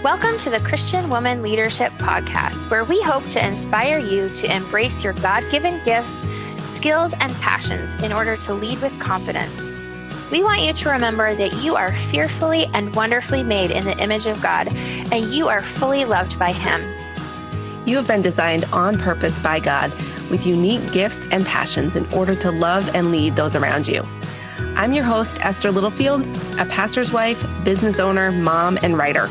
Welcome to the Christian Woman Leadership Podcast, where we hope to inspire you to embrace your God-given gifts, skills, and passions in order to lead with confidence. We want you to remember that you are fearfully and wonderfully made in the image of God, and you are fully loved by Him. You have been designed on purpose by God with unique gifts and passions in order to love and lead those around you. I'm your host, Esther Littlefield, a pastor's wife, business owner, mom, and writer.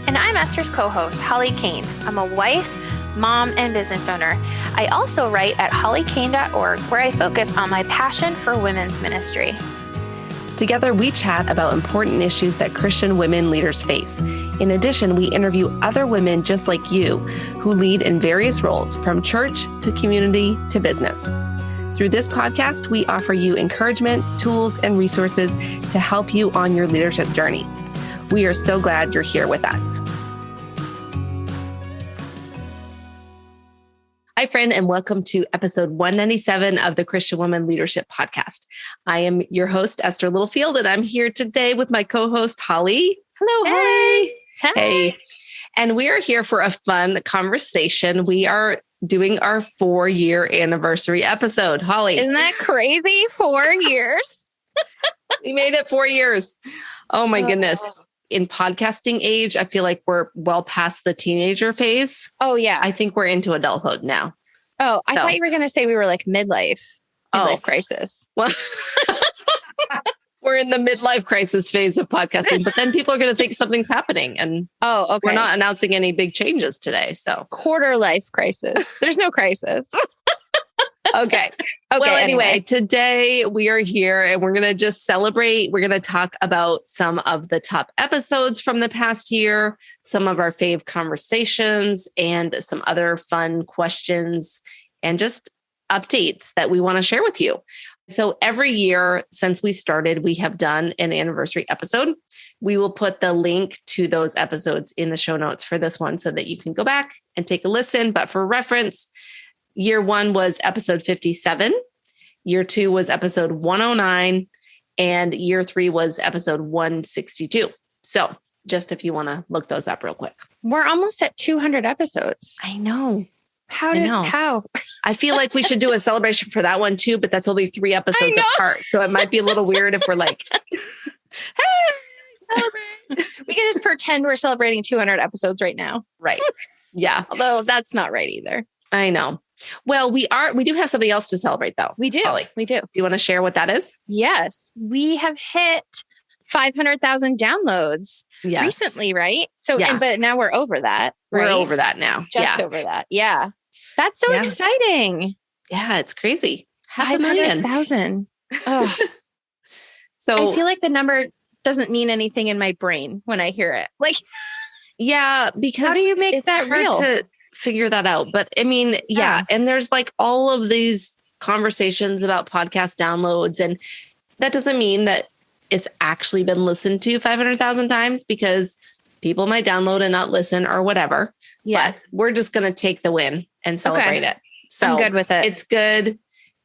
And I'm Esther's co-host, Holly Kane. I'm a wife, mom, and business owner. I also write at hollykane.org, where I focus on my passion for women's ministry. Together, we chat about important issues that Christian women leaders face. In addition, we interview other women just like you who lead in various roles, from church to community to business. Through this podcast, we offer you encouragement, tools, and resources to help you on your leadership journey. We are so glad you're here with us. Hi, friend, and welcome to episode 197 of the Christian Woman Leadership Podcast. I am your host, Esther Littlefield, and I'm here today with my co-host, Holly. Hello, Holly. Hey. And we are here for a fun conversation. We are doing our 4-year anniversary episode. Holly. Isn't that crazy? 4 years. We made it 4 years. Oh my goodness. In podcasting age, I feel like we're well past the teenager phase. Oh, yeah. I think we're into adulthood now. Oh, I thought you were going to say we were like midlife crisis. Well, we're in the midlife crisis phase of podcasting, but then people are going to think something's happening. And we're not announcing any big changes today. So quarter life crisis. There's no crisis. Okay. Well, anyway, today we are here and we're going to just celebrate. We're going to talk about some of the top episodes from the past year, some of our fave conversations, and some other fun questions and just updates that we want to share with you. So every year since we started, we have done an anniversary episode. We will put the link to those episodes in the show notes for this one so that you can go back and take a listen. But for reference, Year 1 was episode 57. Year 2 was episode 109. And year 3 was episode 162. So just if you want to look those up real quick. We're almost at 200 episodes. I know. How? I feel like we should do a celebration for that one too, but that's only 3 episodes apart. So it might be a little weird if we're like, hey, celebrate. We can just pretend we're celebrating 200 episodes right now. Right. Yeah. Although that's not right either. I know. Well, we do have something else to celebrate though. We do. Holly. We do. Do you want to share what that is? Yes. We have hit 500,000 downloads recently, right? So, but now we're over that. Right? We're over that now. Just over that. Yeah. That's so exciting. Yeah, it's crazy. 500,000. Oh. So I feel like the number doesn't mean anything in my brain when I hear it. Like, yeah, because how do you make that hard real? To figure that out. But I mean, and there's like all of these conversations about podcast downloads, and that doesn't mean that it's actually been listened to 500,000 times, because people might download and not listen or whatever. Yeah. But we're just going to take the win and celebrate it. So I'm good with it. It's good.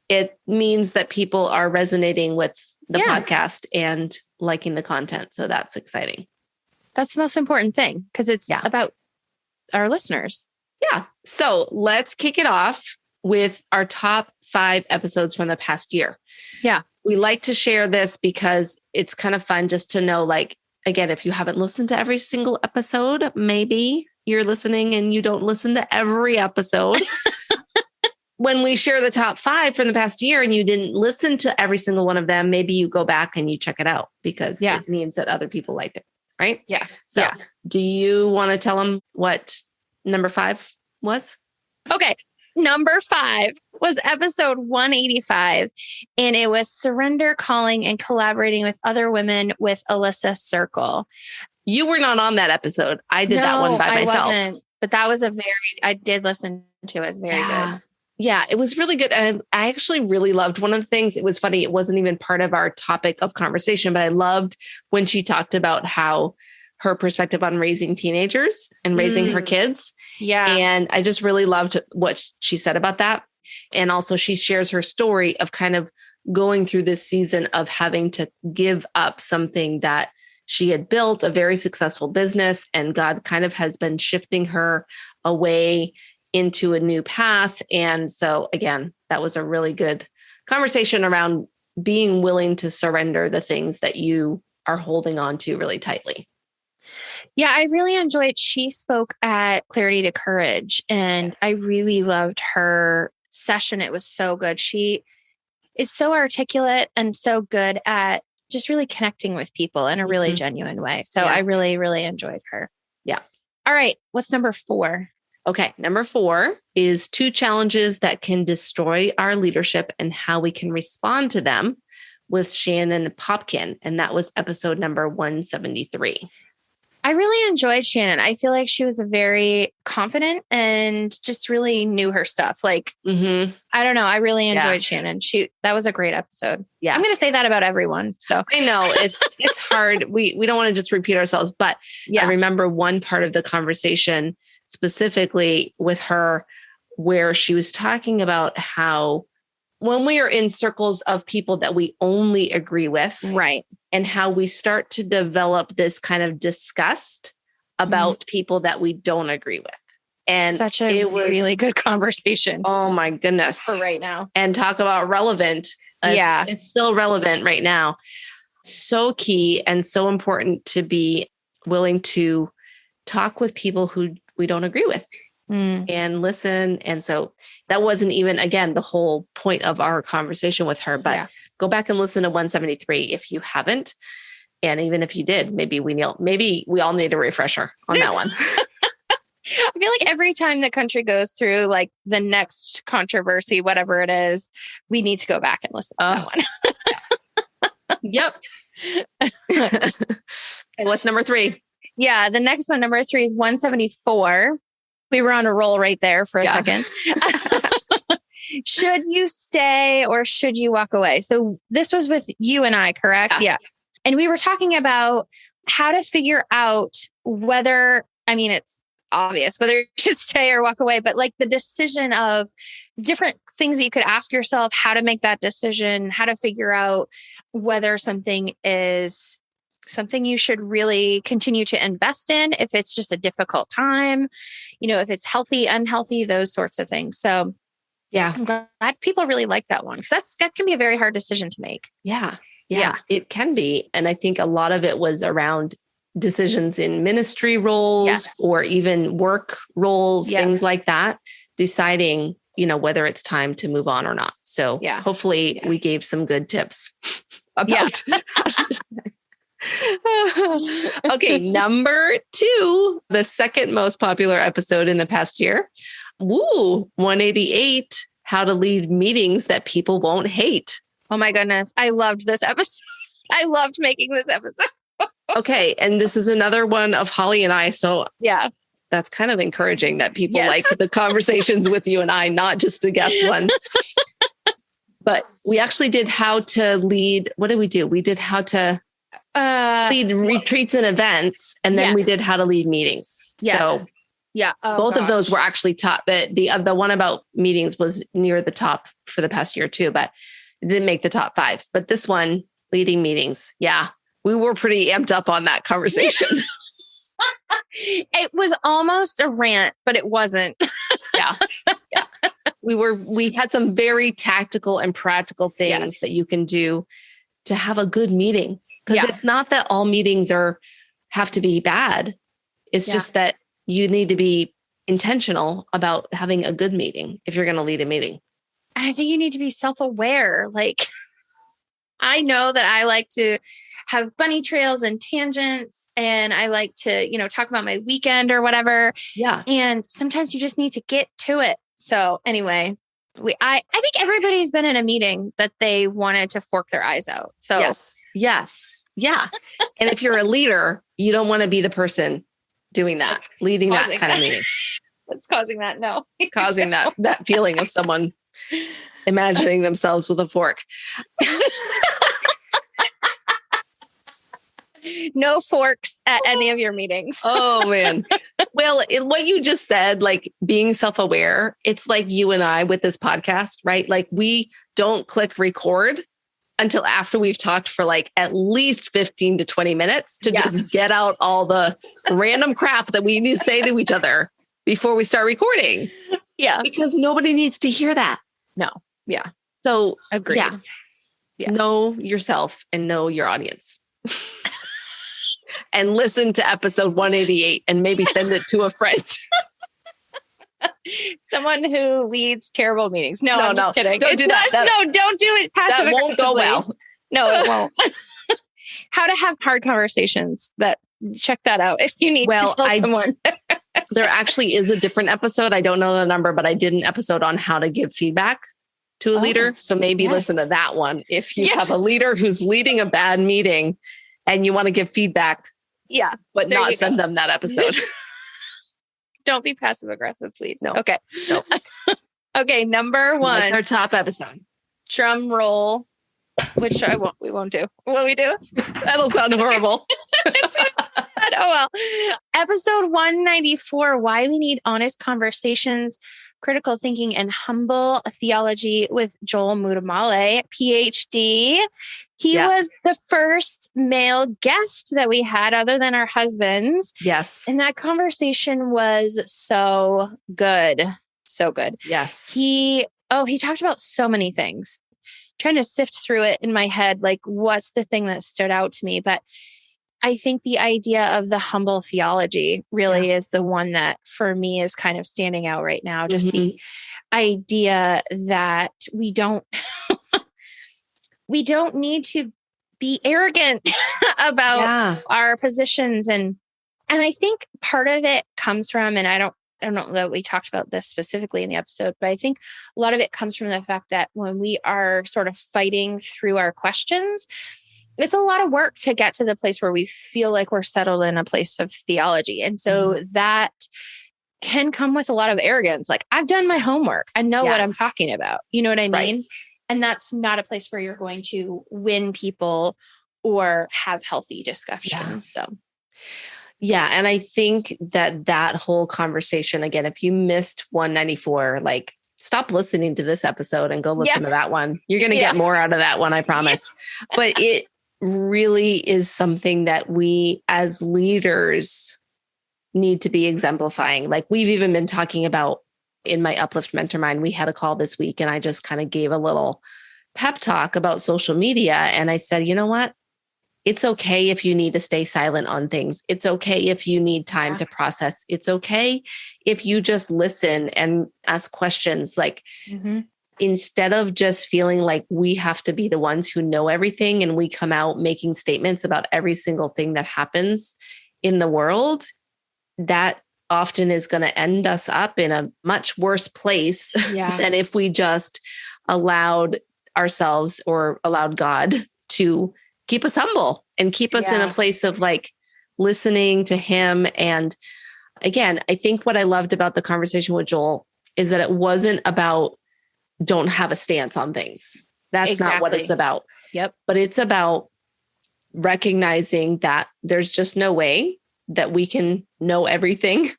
It means that people are resonating with the podcast and liking the content. So that's exciting. That's the most important thing, because it's about our listeners. Yeah. So let's kick it off with our top 5 episodes from the past year. Yeah. We like to share this because it's kind of fun just to know, like, again, if you haven't listened to every single episode, maybe you're listening and you don't listen to every episode. When we share the top 5 from the past year and you didn't listen to every single one of them, maybe you go back and you check it out, because it means that other people liked it. Right? Yeah. So do you want to tell them what number 5 was? Okay. Number 5 was episode 185, and it was Surrender, Calling, and Collaborating with Other Women with Alyssa Circle. You were not on that episode. I did that one by myself. I wasn't, but that was I did listen to it. It was very good. Yeah, it was really good. And I actually really loved one of the things. It was funny. It wasn't even part of our topic of conversation, but I loved when she talked about how her perspective on raising teenagers and raising her kids. Yeah. And I just really loved what she said about that. And also she shares her story of kind of going through this season of having to give up something that she had built a very successful business, and God kind of has been shifting her away into a new path. And so again, that was a really good conversation around being willing to surrender the things that you are holding on to really tightly. Yeah, I really enjoyed, she spoke at Clarity to Courage, and I really loved her session. It was so good. She is so articulate and so good at just really connecting with people in a really genuine way. So I really, really enjoyed her. Yeah. All right. What's number 4? Okay. Number 4 is 2 challenges that can destroy our leadership and how we can respond to them, with Shannon Popkin. And that was episode number 173. I really enjoyed Shannon. I feel like she was very confident and just really knew her stuff. Like, I don't know. I really enjoyed Shannon. That was a great episode. Yeah. I'm going to say that about everyone. So I know it's hard. We don't want to just repeat ourselves, but I remember one part of the conversation specifically with her where she was talking about how when we are in circles of people that we only agree with, right, and how we start to develop this kind of disgust about people that we don't agree with. And such a really good conversation. Oh my goodness. For right now. And talk about relevant. It's still relevant right now. So key and so important to be willing to talk with people who we don't agree with. And listen. And so that wasn't even, again, the whole point of our conversation with her, but go back and listen to 173 if you haven't. And even if you did, maybe we all need a refresher on that one. I feel like every time the country goes through like the next controversy, whatever it is, we need to go back and listen to that one. Yep. Okay, what's number 3? Yeah. The next one, number 3 is 174. We were on a roll right there for a second. Should you stay or should you walk away? So this was with you and I, correct? Yeah. And we were talking about how to figure out whether, I mean, it's obvious whether you should stay or walk away, but like the decision of different things that you could ask yourself, how to make that decision, how to figure out whether something is something you should really continue to invest in, if it's just a difficult time, if it's healthy, unhealthy, those sorts of things. So I'm glad people really like that one, because that can be a very hard decision to make. Yeah, it can be. And I think a lot of it was around decisions in ministry roles or even work roles, things like that, deciding, whether it's time to move on or not. So hopefully we gave some good tips about how to decide. Okay, number 2, the second most popular episode in the past year. 188, how to lead meetings that people won't hate. Oh my goodness. I loved this episode. I loved making this episode. Okay. And this is another one of Holly and I. So that's kind of encouraging that people like the conversations with you and I, not just the guest ones. But we actually did how to lead. What did we do? We did how to lead retreats and events. And then we did how to lead meetings. So both of those were actually top. The one about meetings was near the top for the past year too, but it didn't make the top 5. But this one, leading meetings. Yeah. We were pretty amped up on that conversation. It was almost a rant, but it wasn't. Yeah. We had some very tactical and practical things that you can do to have a good meeting. Because it's not that all meetings have to be bad. It's just that you need to be intentional about having a good meeting if you're going to lead a meeting. And I think you need to be self-aware. Like, I know that I like to have bunny trails and tangents, and I like to, talk about my weekend or whatever. Yeah. And sometimes you just need to get to it. So anyway, I think everybody's been in a meeting that they wanted to fork their eyes out. So yes. Yeah. And if you're a leader, you don't want to be the person doing that, leading that kind of meeting. What's causing that? No. Causing that feeling of someone imagining themselves with a fork. No forks at any of your meetings. Oh, man. Well, what you just said, like being self-aware, it's like you and I with this podcast, right? Like we don't click record until after we've talked for like at least 15 to 20 minutes to just get out all the random crap that we need to say to each other before we start recording. Yeah. Because nobody needs to hear that. No. Yeah. So agreed. Yeah. Know yourself and know your audience. And listen to episode 188 and maybe send it to a friend. Someone who leads terrible meetings. No, I'm just kidding. Don't do that. No, don't do it passive That won't go well. No, it won't. How to have hard conversations. Check that out if you need to tell someone. There actually is a different episode. I don't know the number, but I did an episode on how to give feedback to a leader. So maybe listen to that one. If you have a leader who's leading a bad meeting and you want to give feedback, but not send them that episode. Don't be passive aggressive, please. No. Okay. No. Okay. Number 1. That's our top episode. Drum roll, which we won't do. Will we do? That'll sound horrible. Oh, well. Episode 194, Why We Need Honest Conversations, Critical Thinking and Humble Theology with Joel Muddamalle, PhD. He was the first male guest that we had other than our husbands. Yes. And that conversation was so good. So good. Yes. He talked about so many things. Trying to sift through it in my head, like what's the thing that stood out to me. But I think the idea of the humble theology really is the one that for me is kind of standing out right now. Just the idea that we don't need to be arrogant about our positions. And I think part of it comes from, and I don't know that we talked about this specifically in the episode, but I think a lot of it comes from the fact that when we are sort of fighting through our questions, it's a lot of work to get to the place where we feel like we're settled in a place of theology. And so that can come with a lot of arrogance. Like, I've done my homework. I know what I'm talking about. You know what I mean? Right. And that's not a place where you're going to win people or have healthy discussions. Yeah. And I think that whole conversation, again, if you missed 194, like, stop listening to this episode and go listen to that one. You're going to get more out of that one, I promise. But it really is something that we as leaders need to be exemplifying. Like, we've even been talking about in my Uplift Mentor Mind, we had a call this week and I just kind of gave a little pep talk about social media. And I said, you know what? It's okay if you need to stay silent on things. It's okay if you need time to process. It's okay if you just listen and ask questions. Like, instead of just feeling like we have to be the ones who know everything and we come out making statements about every single thing that happens in the world, that often is going to end us up in a much worse place than if we just allowed ourselves or allowed God to keep us humble and keep us in a place of like listening to him. And again, I think what I loved about the conversation with Joel is that it wasn't about don't have a stance on things. That's not what it's about. Yep. But it's about recognizing that there's just no way that we can know everything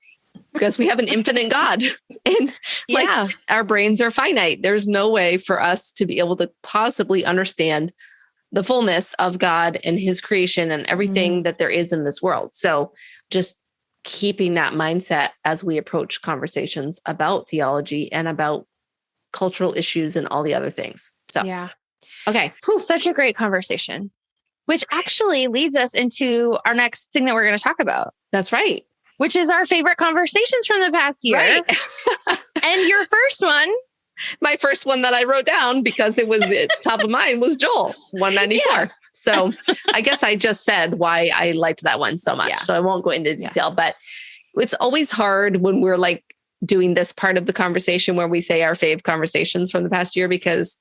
because we have an infinite God and like our brains are finite. There's no way for us to be able to possibly understand the fullness of God and his creation and everything that there is in this world. So just keeping that mindset as we approach conversations about theology and about cultural issues and all the other things. So, okay. Such a great conversation, which actually leads us into our next thing that we're going to talk about. That's right. Which is our favorite conversations from the past year. Right. And your first one. My first one that I wrote down because it was top of mind was Joel 194. Yeah. So I guess I just said why I liked that one so much. Yeah. So I won't go into detail, but it's always hard when we're like doing this part of the conversation where we say our fave conversations from the past year, because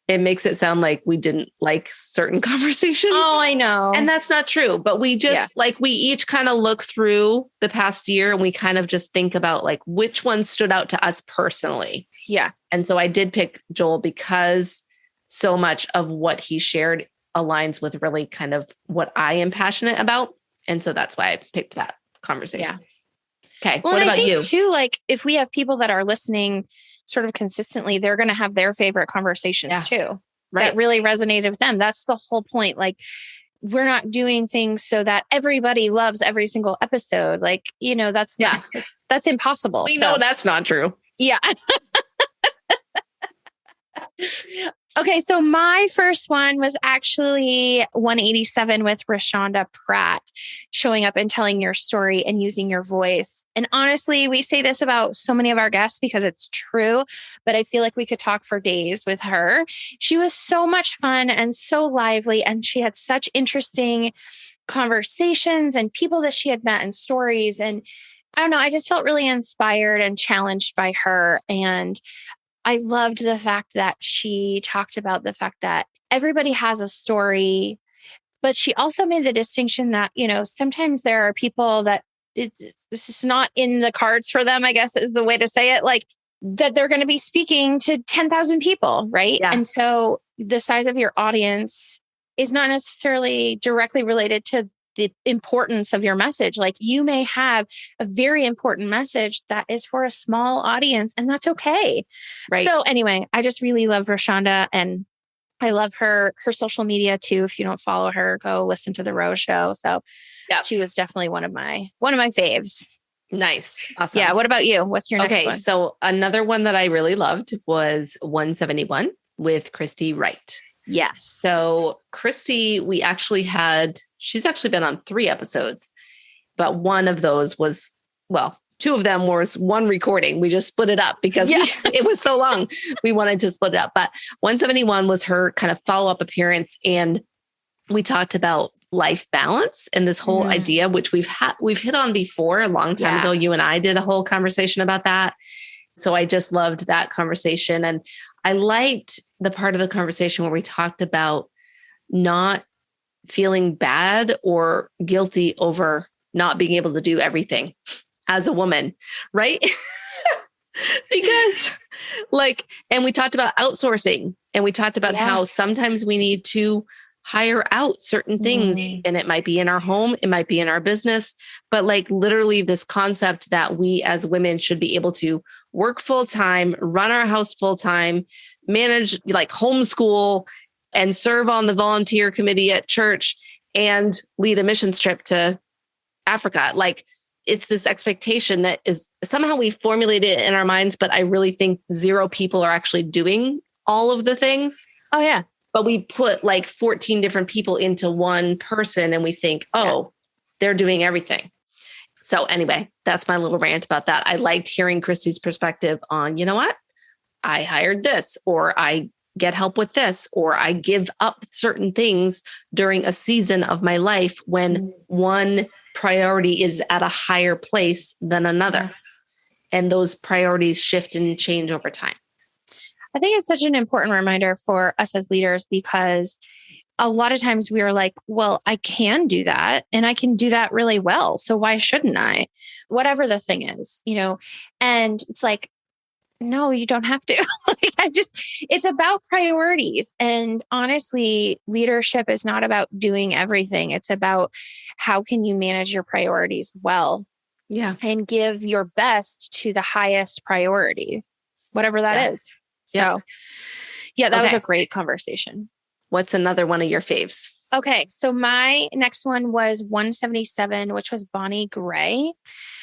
it makes it sound like we didn't like certain conversations. Oh, I know. And that's not true. But we just like, we each kind of look through the past year and we kind of just think about like which one stood out to us personally. Yeah. And so I did pick Joel because so much of what he shared aligns with really kind of what I am passionate about. And so that's why I picked that conversation. Yeah. Okay. Well, what about you? Too, like if we have people that are listening sort of consistently, they're going to have their favorite conversations too. that really resonated with them. That's the whole point. Like, we're not doing things so that everybody loves every single episode. Like, that's not, that's impossible. We know that's not true. Yeah. Okay, so my first one was actually 187 with Rashonda Pratt, showing up and telling your story and using your voice. And honestly, we say this about so many of our guests because it's true, but I feel like we could talk for days with her. She was so much fun and so lively, and she had such interesting conversations and people that she had met and stories. And I don't know, I just felt really inspired and challenged by her. And I loved the fact that she talked about the fact that everybody has a story, but she also made the distinction that, sometimes there are people that this is not in the cards for them, I guess is the way to say it, like that they're going to be speaking to 10,000 people, right? Yeah. And so the size of your audience is not necessarily directly related to the importance of your message. Like, you may have a very important message that is for a small audience, and that's okay. Right. So anyway, I just really love Rashonda, and I love her social media too. If you don't follow her, go listen to the Rose Show. So she was definitely one of my faves. Nice. Awesome. Yeah. What about you? What's your next one? Okay. So another one that I really loved was 171 with Christy Wright. Yes. So Christy, she's actually been on 3 episodes, but one of those was, 2 of them was one recording. We just split it up because it was so long. We wanted to split it up, but 171 was her kind of follow-up appearance. And we talked about life balance and this whole idea, which we've hit on before a long time ago. You and I did a whole conversation about that. So I just loved that conversation. And I liked the part of the conversation where we talked about not feeling bad or guilty over not being able to do everything as a woman, right? Because and we talked about outsourcing, and we talked about how sometimes we need to hire out certain things, and it might be in our home, it might be in our business, but literally this concept that we as women should be able to work full-time, run our house full-time, manage homeschool, and serve on the volunteer committee at church and lead a missions trip to Africa. It's this expectation that is somehow we formulate it in our minds, but I really think 0 people are actually doing all of the things. Oh yeah. But we put 14 different people into one person and we think, they're doing everything. So anyway, that's my little rant about that. I liked hearing Christy's perspective on, you know what? I hired this, or I get help with this, or I give up certain things during a season of my life when one priority is at a higher place than another. And those priorities shift and change over time. I think it's such an important reminder for us as leaders, because a lot of times we are like, well, I can do that and I can do that really well. So why shouldn't I? Whatever the thing is, and it's like, no, you don't have to. It's about priorities. And honestly, leadership is not about doing everything. It's about how can you manage your priorities well? Yeah. And give your best to the highest priority, whatever that is. So that was a great conversation. What's another one of your faves? Okay. So my next one was 177, which was Bonnie Gray.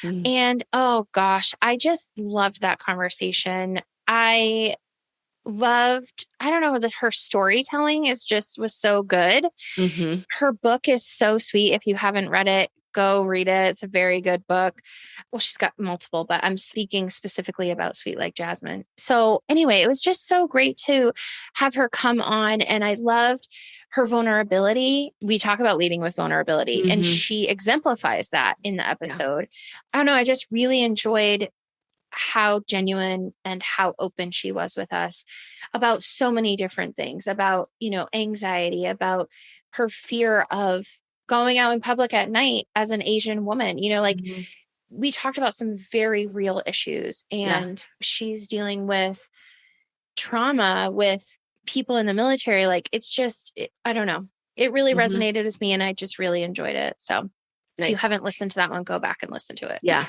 And oh gosh, I just loved that conversation. I don't know, that her storytelling was so good. Her book is so sweet. If you haven't read it, go read it. It's a very good book. Well, she's got multiple, but I'm speaking specifically about Sweet Like Jasmine. So anyway, it was just so great to have her come on. And I loved her vulnerability. We talk about leading with vulnerability, and she exemplifies that in the episode. I don't know. I just really enjoyed how genuine and how open she was with us about so many different things, about, anxiety, about her fear of going out in public at night as an Asian woman, we talked about some very real issues, and she's dealing with trauma with people in the military. I don't know. It really resonated with me, and I just really enjoyed it. So If you haven't listened to that one, go back and listen to it. Yeah.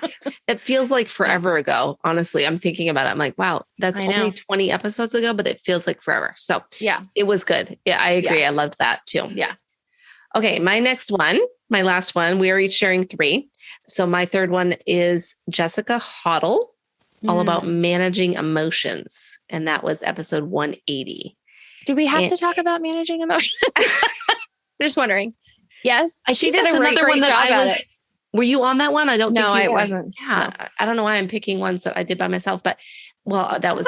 It feels like forever ago. Honestly, I'm thinking about it. I'm like, wow, that's only 20 episodes ago, but it feels like forever. So yeah, it was good. Yeah, I agree. Yeah. I loved that too. Yeah. Okay. My last one, we are each sharing 3. So my third one is Jessica Hoddle, all about managing emotions. And that was episode 180. Do we have to talk about managing emotions? Just wondering. Yes. She did a great job at it. Were you on that one? I don't think you were. No, I wasn't. Yeah. No. I don't know why I'm picking ones that I did by myself, but that was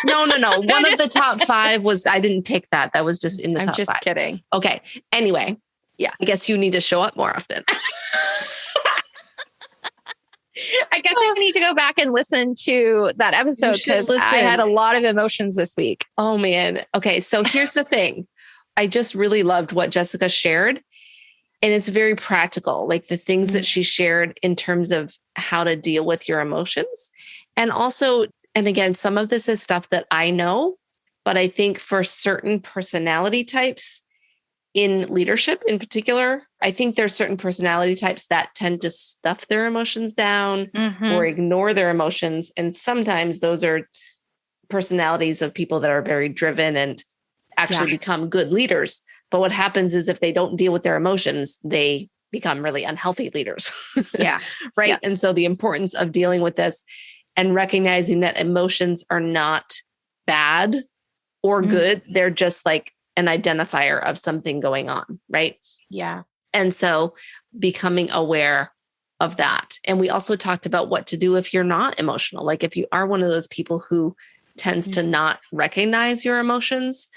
No. One of the top 5 was, I didn't pick that. That was just in the top 5. I'm just kidding. Okay. Anyway. Yeah. I guess you need to show up more often. I guess I need to go back and listen to that episode because I had a lot of emotions this week. Oh man. Okay. So here's the thing. I just really loved what Jessica shared. And it's very practical, like the things that she shared in terms of how to deal with your emotions. And also, and again, some of this is stuff that I know, but I think for certain personality types in leadership in particular, I think there's certain personality types that tend to stuff their emotions down or ignore their emotions. And sometimes those are personalities of people that are very driven and actually become good leaders. But what happens is if they don't deal with their emotions, they become really unhealthy leaders. Yeah. Right. Yeah. And so the importance of dealing with this and recognizing that emotions are not bad or good. They're just like an identifier of something going on. Right. Yeah. And so becoming aware of that. And we also talked about what to do if you're not emotional. Like if you are one of those people who tends to not recognize your emotions,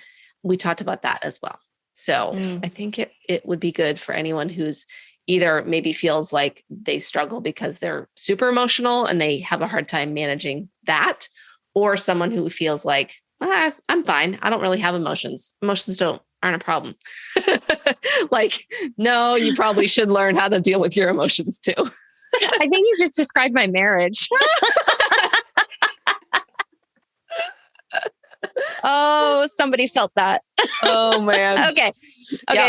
we talked about that as well. So I think it would be good for anyone who's either maybe feels like they struggle because they're super emotional and they have a hard time managing that, or someone who feels like, I'm fine. I don't really have emotions. Emotions aren't a problem. Like, no, you probably should learn how to deal with your emotions too. I think you just described my marriage. Oh, somebody felt that. Oh man. Okay.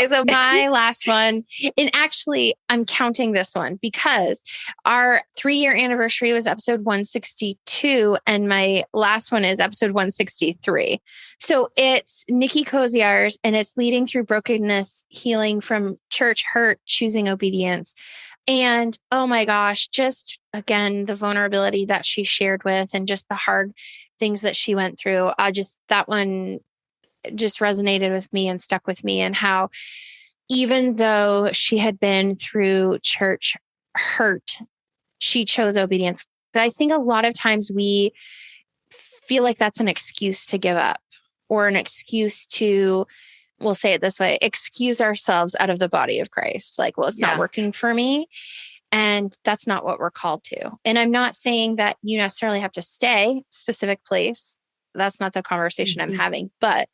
So my last one, and actually I'm counting this one because our 3-year anniversary was episode 162 and my last one is episode 163. So it's Nikki Koziar's and it's leading through brokenness, healing from church hurt, choosing obedience. And oh my gosh, just again, the vulnerability that she shared with and just the hard things that she went through. That one just resonated with me and stuck with me, and how even though she had been through church hurt, she chose obedience. But I think a lot of times we feel like that's an excuse to give up or an excuse to, we'll say it this way, excuse ourselves out of the body of Christ. Like, well, it's not working for me. And that's not what we're called to. And I'm not saying that you necessarily have to stay a specific place. That's not the conversation I'm having, but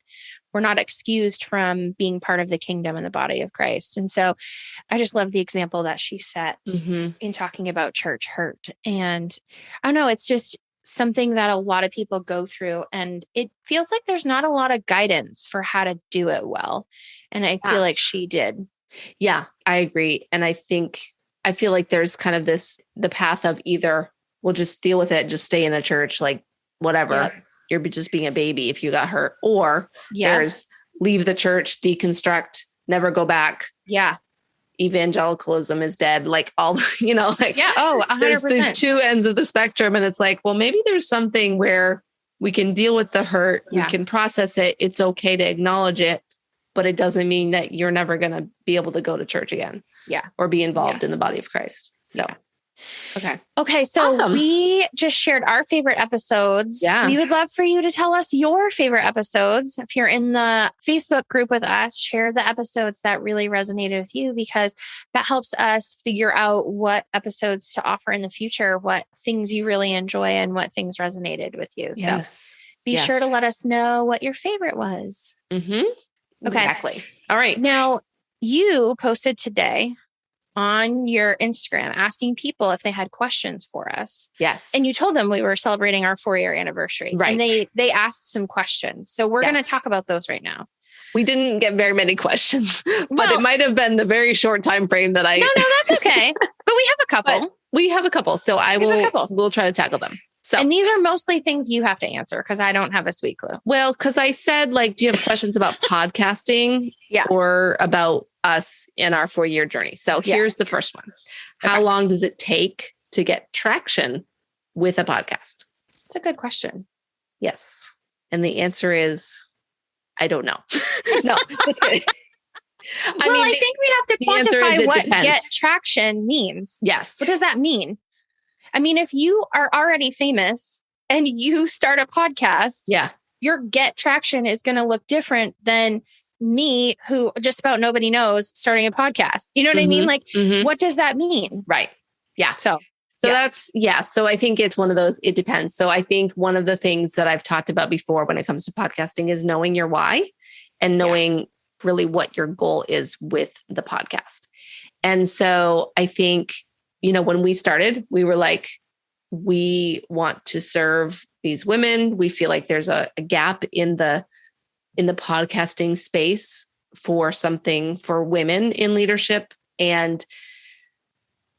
we're not excused from being part of the kingdom and the body of Christ. And so I just love the example that she set in talking about church hurt. And I don't know, it's just something that a lot of people go through, and it feels like there's not a lot of guidance for how to do it well. And I feel like she did. Yeah, I agree. And I feel like there's kind of the path of either we'll just deal with it, just stay in the church, like whatever. Yep. You're just being a baby if you got hurt, or there's leave the church, deconstruct, never go back. Yeah. Evangelicalism is dead. Like all, like, Oh, 100%. There's these two ends of the spectrum. And it's like, well, maybe there's something where we can deal with the hurt. We can process it. It's okay to acknowledge it, but it doesn't mean that you're never going to be able to go to church again. Yeah. Or be involved in the body of Christ. So, Okay. So we just shared our favorite episodes. Yeah. We would love for you to tell us your favorite episodes. If you're in the Facebook group with us, share the episodes that really resonated with you, because that helps us figure out what episodes to offer in the future, what things you really enjoy and what things resonated with you. Yes. So be sure to let us know what your favorite was. Mm-hmm. Okay. Exactly. All right. Now, you posted today on your Instagram asking people if they had questions for us. Yes. And you told them we were celebrating our 4-year anniversary. Right. And they asked some questions. So we're going to talk about those right now. We didn't get very many questions, but it might have been the very short time frame that I. No, that's okay. But we have a couple. We have a couple, so we'll try to tackle them. So, and these are mostly things you have to answer because I don't have a sweet clue. Well, because I said, like, do you have questions about podcasting? Yeah. Or about us in our 4-year journey? So here's the first one. How long does it take to get traction with a podcast? It's a good question. Yes. And the answer is, I don't know. No, just kidding. I think we have to quantify what depends. Get traction means. Yes. What does that mean? I mean, if you are already famous and you start a podcast, your get traction is going to look different than me, who just about nobody knows, starting a podcast. You know what I mean? Like, what does that mean? Right. Yeah. So that's, So I think it's one of those, it depends. So I think one of the things that I've talked about before when it comes to podcasting is knowing your why and knowing really what your goal is with the podcast. And so I think, when we started, we were like, we want to serve these women. We feel like there's a gap in the podcasting space for something for women in leadership. And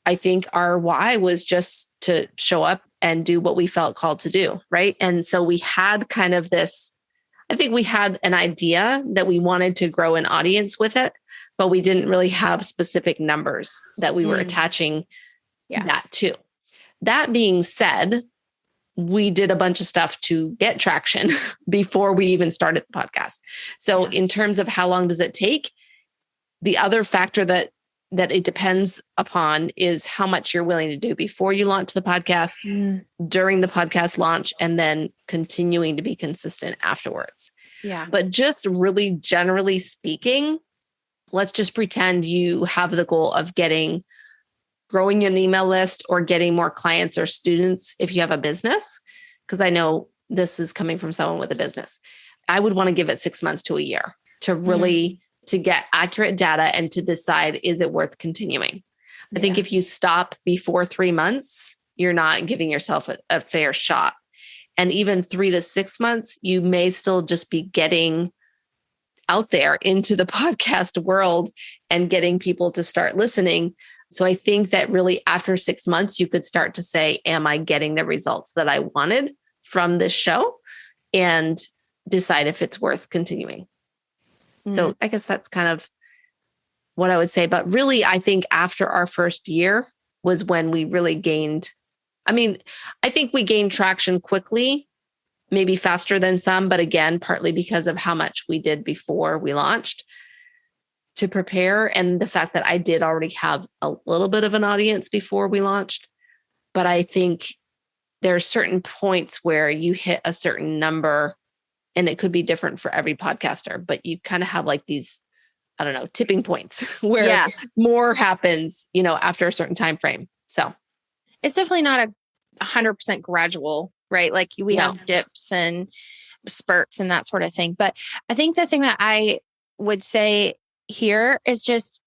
I think our why was just to show up and do what we felt called to do. Right. And so we had kind of this, I think we had an idea that we wanted to grow an audience with it, but we didn't really have specific numbers that we were attaching that to. That being said, we did a bunch of stuff to get traction before we even started the podcast. So in terms of how long does it take, the other factor that it depends upon is how much you're willing to do before you launch the podcast, during the podcast launch, and then continuing to be consistent afterwards. Yeah. But just really generally speaking, let's just pretend you have the goal of growing an email list or getting more clients or students if you have a business, because I know this is coming from someone with a business. I would want to give it 6 months to a year to really to get accurate data and to decide, is it worth continuing? I think if you stop before 3 months, you're not giving yourself a fair shot. And even 3 to 6 months, you may still just be getting out there into the podcast world and getting people to start listening. So I think that really after 6 months, you could start to say, am I getting the results that I wanted from this show? And decide if it's worth continuing. So I guess that's kind of what I would say. But really, I think after our first year was when we really gained. I mean, I think we gained traction quickly, maybe faster than some, but again, partly because of how much we did before we launched to prepare. And the fact that I did already have a little bit of an audience before we launched. But I think there are certain points where you hit a certain number, and it could be different for every podcaster, but you kind of have like these, I don't know, tipping points where more happens, after a certain time frame. So it's definitely not 100% gradual, right? Like we have dips and spurts and that sort of thing. But I think the thing that I would say here is just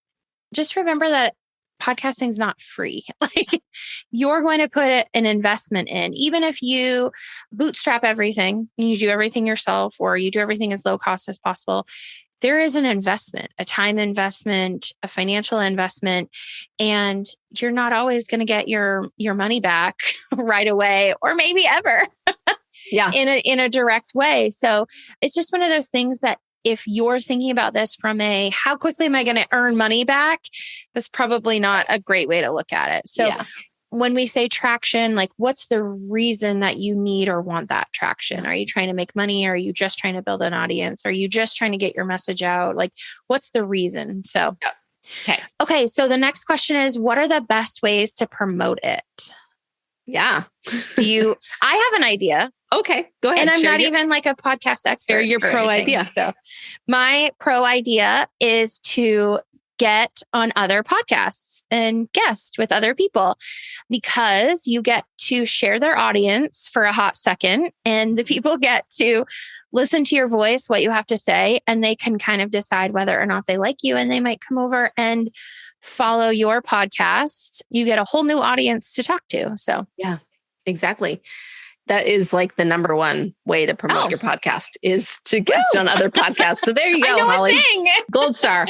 remember that podcasting is not free. Like you're going to put an investment in, even if you bootstrap everything, you do everything yourself, or you do everything as low cost as possible. There is an investment, a time investment, a financial investment, and you're not always going to get your money back right away, or maybe ever. in a direct way. So it's just one of those things that if you're thinking about this from how quickly am I going to earn money back? That's probably not a great way to look at it. So when we say traction, like what's the reason that you need or want that traction? Are you trying to make money? Are you just trying to build an audience? Are you just trying to get your message out? Like what's the reason? So, okay. So the next question is, what are the best ways to promote it? Yeah. I have an idea. Okay, go ahead. And I'm not even like a podcast expert. Share your pro idea. So my pro idea is to get on other podcasts and guest with other people, because you get to share their audience for a hot second, and the people get to listen to your voice, what you have to say, and they can kind of decide whether or not they like you, and they might come over and follow your podcast. You get a whole new audience to talk to. So yeah, exactly. That is like the number one way to promote your podcast is to guest on other podcasts. So there you go, Holly. Gold star.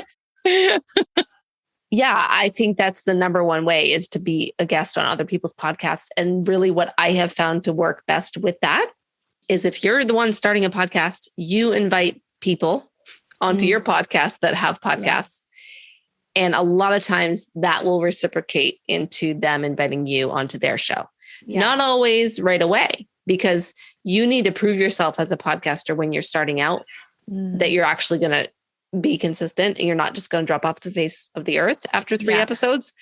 Yeah, I think that's the number one way is to be a guest on other people's podcasts. And really what I have found to work best with that is if you're the one starting a podcast, you invite people onto your podcast that have podcasts. Yeah. And a lot of times that will reciprocate into them inviting you onto their show. Yeah. Not always right away, because you need to prove yourself as a podcaster when you're starting out that you're actually going to be consistent and you're not just going to drop off the face of the earth after 3 episodes,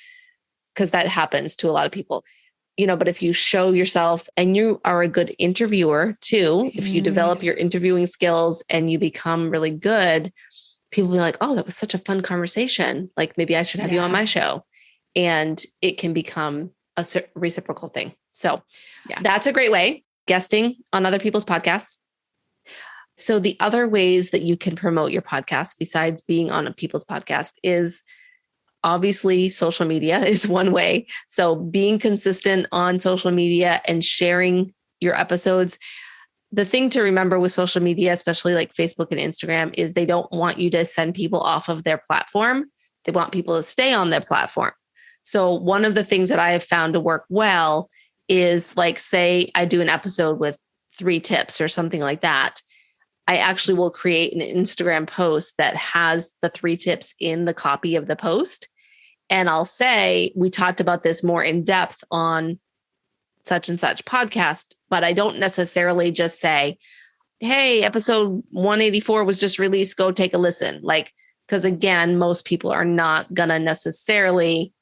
because that happens to a lot of people, but if you show yourself and you are a good interviewer too, if you develop your interviewing skills and you become really good, people will be like, oh, that was such a fun conversation. Like maybe I should have you on my show, and it can become a reciprocal thing. So that's a great way, guesting on other people's podcasts. So the other ways that you can promote your podcast besides being on people's podcast is obviously social media is one way. So being consistent on social media and sharing your episodes. The thing to remember with social media, especially like Facebook and Instagram, is they don't want you to send people off of their platform. They want people to stay on their platform. So one of the things that I have found to work well is like, say I do an episode with 3 tips or something like that. I actually will create an Instagram post that has the 3 tips in the copy of the post. And I'll say, we talked about this more in depth on such and such podcast, but I don't necessarily just say, hey, episode 184 was just released. Go take a listen. Like, because again, most people are not going to necessarily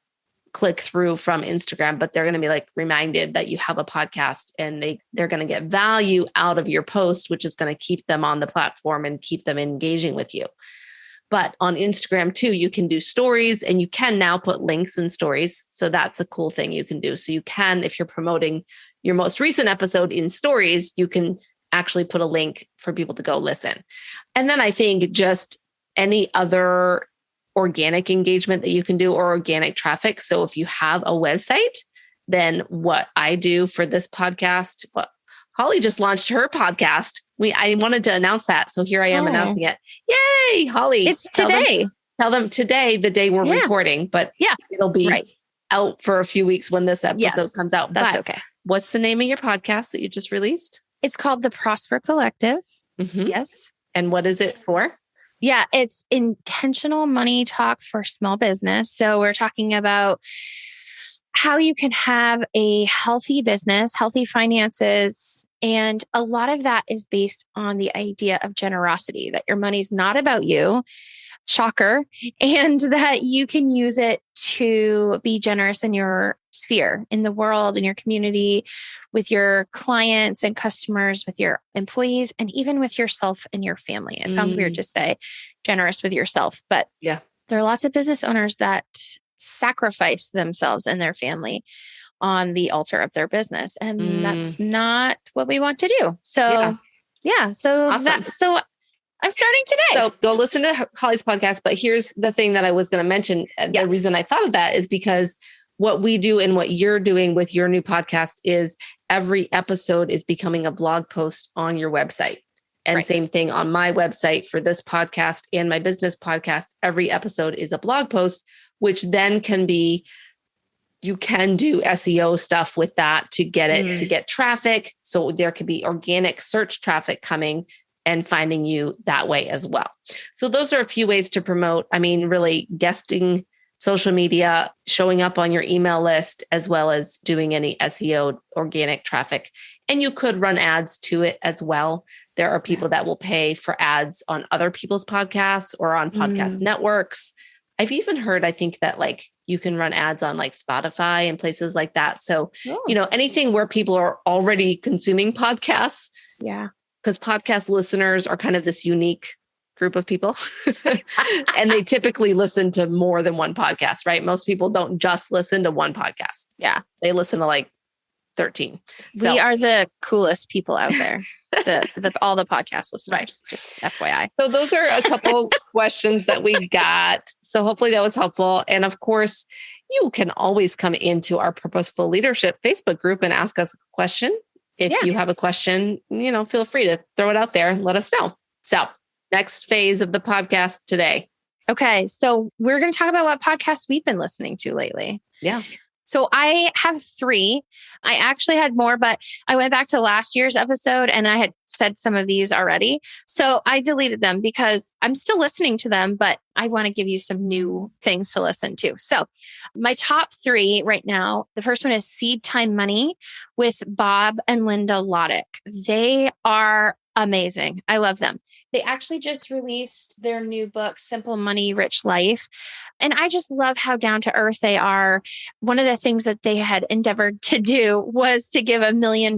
click through from Instagram, but they're going to be like reminded that you have a podcast, and they're going to get value out of your post, which is going to keep them on the platform and keep them engaging with you. But on Instagram too, you can do stories, and you can now put links in stories. So that's a cool thing you can do. So you can, if you're promoting your most recent episode in stories, you can actually put a link for people to go listen. And then I think just any other organic engagement that you can do, or organic traffic. So if you have a website, then what I do for this podcast, Holly just launched her podcast. I wanted to announce that. So here I am announcing it. Yay, Holly. It's today. Tell them today, the day we're recording, but it'll be out for a few weeks when this episode comes out. That's okay. What's the name of your podcast that you just released? It's called The Prosper Collective. Mm-hmm. Yes. And what is it for? Yeah, it's intentional money talk for small business. So we're talking about how you can have a healthy business, healthy finances. And a lot of that is based on the idea of generosity, that your money's not about you, shocker, and that you can use it to be generous in your sphere, in the world, in your community, with your clients and customers, with your employees, and even with yourself and your family. It sounds weird to say generous with yourself, but there are lots of business owners that sacrifice themselves and their family on the altar of their business. And that's not what we want to do. So so awesome. So I'm starting today. So go listen to Holly's podcast. But here's the thing that I was going to mention. The reason I thought of that is because what we do and what you're doing with your new podcast is every episode is becoming a blog post on your website. And same thing on my website for this podcast and my business podcast. Every episode is a blog post, which then can be, you can do SEO stuff with that to get it, to get traffic. So there could be organic search traffic coming and finding you that way as well. So those are a few ways to promote. I mean, really guesting social media, showing up on your email list, as well as doing any SEO organic traffic. And you could run ads to it as well. There are people that will pay for ads on other people's podcasts or on podcast networks. I've even heard, I think that like you can run ads on like Spotify and places like that. So, anything where people are already consuming podcasts. Yeah. Because podcast listeners are kind of this unique group of people and they typically listen to more than one podcast, right? Most people don't just listen to one podcast. Yeah. They listen to like 13. We are the coolest people out there. All the podcast listeners, just FYI. So those are a couple questions that we got. So hopefully that was helpful. And of course, you can always come into our Purposeful Leadership Facebook group and ask us a question if you have a question, feel free to throw it out there and let us know. So next phase of the podcast today. Okay. So we're going to talk about what podcasts we've been listening to lately. Yeah. So I have 3. I actually had more, but I went back to last year's episode and I had said some of these already. So I deleted them because I'm still listening to them, but I want to give you some new things to listen to. So my top 3 right now, the first one is Seed Time Money with Bob and Linda Loddick. They are amazing. I love them. They actually just released their new book, Simple Money, Rich Life. And I just love how down to earth they are. One of the things that they had endeavored to do was to give $1 million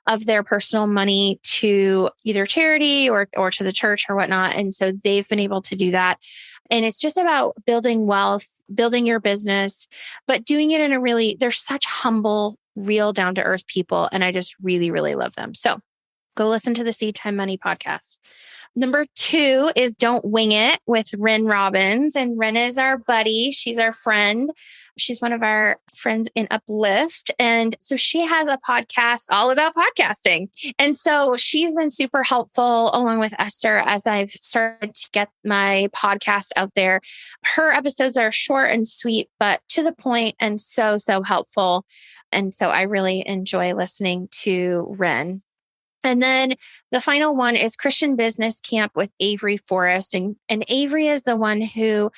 of their personal money to either charity or to the church or whatnot. And so they've been able to do that. And it's just about building wealth, building your business, but doing it in a really, they're such humble, real down to earth people. And I just really, really love them. So go listen to the Seed Time Money podcast. Number 2 is Don't Wing It with Ren Robbins. And Ren is our buddy. She's our friend. She's one of our friends in Uplift. And so she has a podcast all about podcasting. And so she's been super helpful along with Esther as I've started to get my podcast out there. Her episodes are short and sweet, but to the point and so helpful. And so I really enjoy listening to Ren. And then the final one is Christian Business Camp with Avery Forrest. And Avery is the one who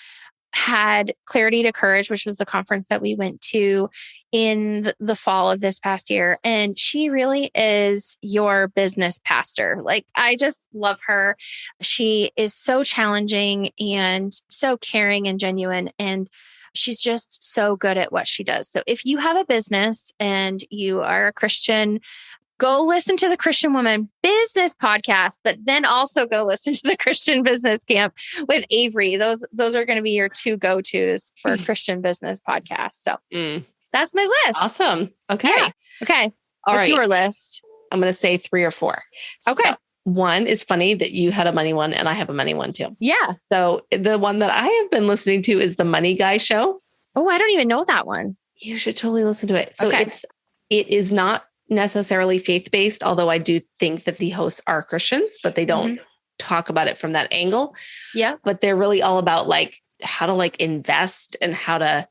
had Clarity to Courage, which was the conference that we went to in the fall of this past year. And she really is your business pastor. Like, I just love her. She is so challenging and so caring and genuine. And she's just so good at what she does. So if you have a business and you are a Christian, go listen to the Christian Woman Business podcast, but then also go listen to the Christian Business Camp with Avery. Those are going to be your 2 go-tos for Christian business podcasts. So that's my list. Awesome. Okay. Yeah. Okay. What's your list? I'm going to say 3 or 4. Okay. So, one, it's funny that you had a money one and I have a money one too. Yeah. So the one that I have been listening to is the Money Guy Show. Oh, I don't even know that one. You should totally listen to it. So Okay. it is not necessarily faith-based, although I do think that the hosts are Christians, but they don't talk about it from that angle. Yeah. But they're really all about like how to like invest and how to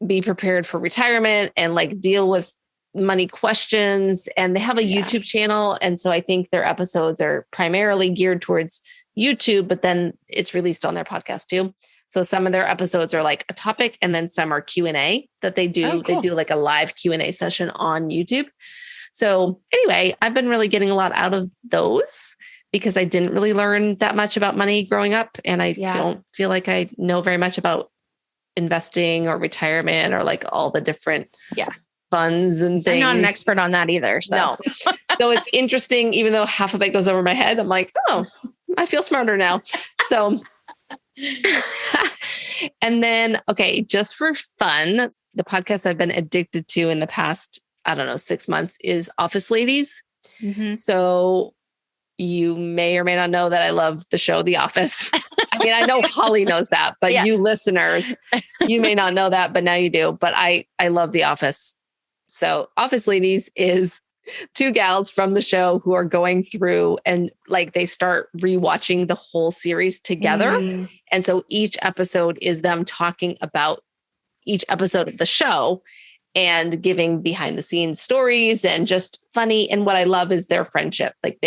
be prepared for retirement and like deal with money questions. And they have a YouTube channel. And so I think their episodes are primarily geared towards YouTube, but then it's released on their podcast too. So some of their episodes are like a topic and then some are Q&A that they do. Oh, cool. They do like a live Q&A session on YouTube. So anyway, I've been really getting a lot out of those because I didn't really learn that much about money growing up. And I don't feel like I know very much about investing or retirement or like all the different funds and things. I'm not an expert on that either. So. No. So it's interesting, even though half of it goes over my head, I'm like, oh, I feel smarter now. So and then, okay, just for fun, the podcast I've been addicted to in the past, 6 months is Office Ladies. Mm-hmm. So you may or may not know that I love the show, The Office. I mean, I know Holly knows that, but you listeners, you may not know that, but now you do. But I love The Office. So Office Ladies is 2 gals from the show who are going through and like they start rewatching the whole series together. And so each episode is them talking about each episode of the show and giving behind the scenes stories and just funny. And what I love is their friendship. Like